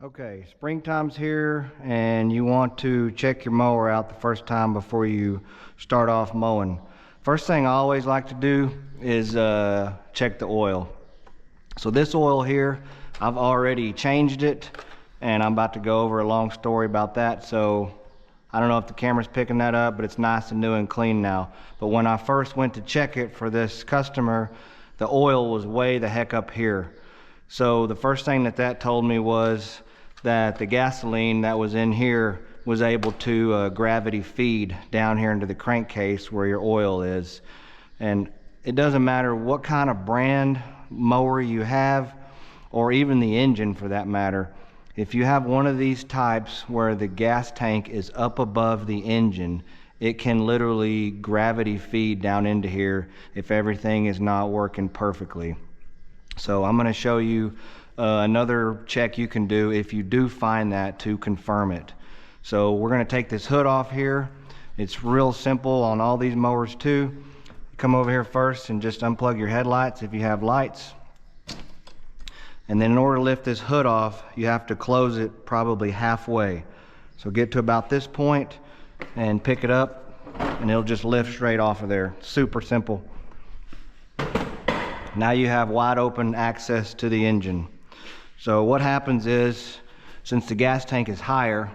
Okay, springtime's here and you want to check your mower out the first time before you start off mowing. First thing I always like to do is check the oil. So this oil here, I've already changed it and I'm about to go over a long story about that. So I don't know if the camera's picking that up, but it's nice and new and clean now. But when I first went to check it for this customer, the oil was way the heck up here. So the first thing that told me was that the gasoline that was in here was able to gravity feed down here into the crankcase where your oil is. And it doesn't matter what kind of brand mower you have, or even the engine for that matter. If you have one of these types where the gas tank is up above the engine, it can literally gravity feed down into here if everything is not working perfectly. So I'm going to show you another check you can do if you do find that, to confirm it. So we're going to take this hood off here. It's real simple on all these mowers too. Come over here first and just unplug your headlights if you have lights. And then in order to lift this hood off, you have to close it probably halfway. So get to about this point and pick it up and it'll just lift straight off of there. Super simple. Now you have wide open access to the engine. So what happens is, since the gas tank is higher,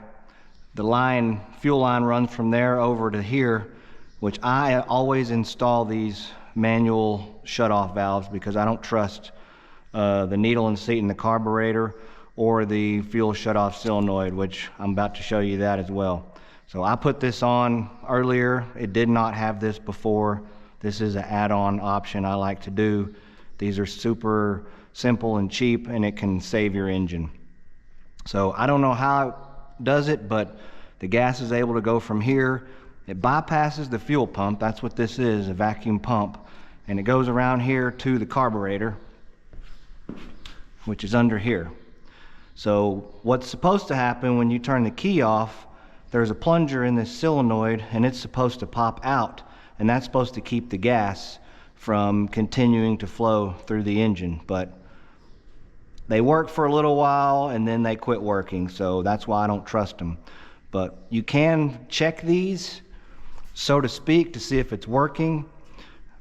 the fuel line runs from there over to here, which I always install these manual shut-off valves because I don't trust the needle and seat in the carburetor or the fuel shut-off solenoid, which I'm about to show you that as well. So I put this on earlier. It did not have this before. This is an add-on option I like to do. These are super simple and cheap, and it can save your engine. So I don't know how it does it, but the gas is able to go from here. It bypasses the fuel pump. That's what this is, a vacuum pump. And it goes around here to the carburetor, which is under here. So what's supposed to happen when you turn the key off, there's a plunger in this solenoid and it's supposed to pop out, and that's supposed to keep the gas from continuing to flow through the engine. But they work for a little while and then they quit working, so that's why I don't trust them. But you can check these, so to speak, to see if it's working.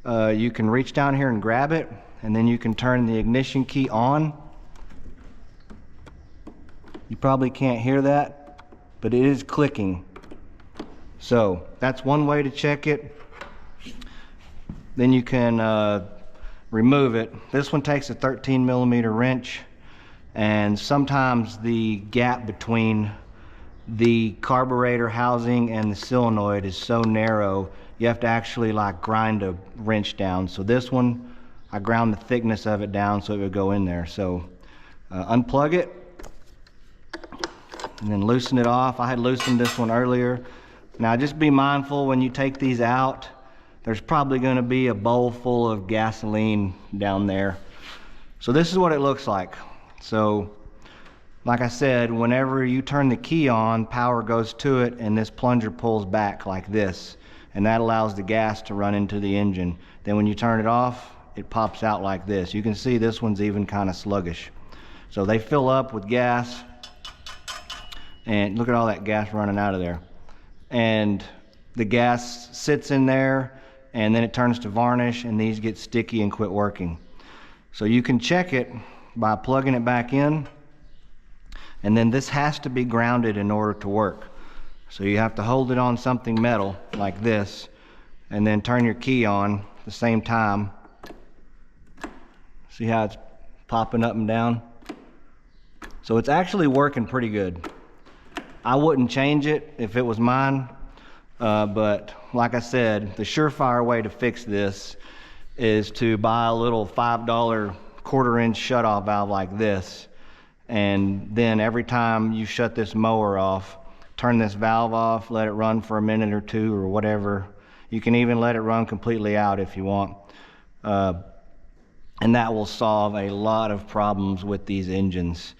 You can reach down here and grab it, and then you can turn the ignition key on. You probably can't hear that, but it is clicking. So that's one way to check it. Then you can remove it. This one takes a 13mm wrench, and sometimes the gap between the carburetor housing and the solenoid is so narrow you have to actually like grind a wrench down. So this one, I ground the thickness of it down so it would go in there. So unplug it and then loosen it off. I had loosened this one earlier. Now just be mindful when you take these out, there's probably going to be a bowl full of gasoline down there. So this is what it looks like. So like I said, whenever you turn the key on, power goes to it and this plunger pulls back like this, and that allows the gas to run into the engine. Then when you turn it off, it pops out like this. You can see this one's even kind of sluggish. So they fill up with gas, and look at all that gas running out of there. And the gas sits in there and then it turns to varnish and these get sticky and quit working. So you can check it by plugging it back in, and then this has to be grounded in order to work. So you have to hold it on something metal like this and then turn your key on at the same time. See how it's popping up and down? So it's actually working pretty good. I wouldn't change it if it was mine, but like I said, the surefire way to fix this is to buy a little $5 1/4-inch shutoff valve like this, and then every time you shut this mower off, turn this valve off, let it run for a minute or two or whatever. You can even let it run completely out if you want, and that will solve a lot of problems with these engines,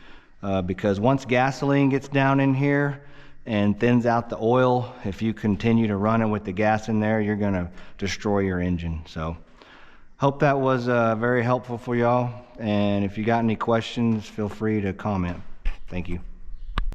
because once gasoline gets down in here and thins out the oil, if you continue to run it with the gas in there, you're going to destroy your engine. So hope that was very helpful for y'all, and if you got any questions, feel free to comment. Thank you.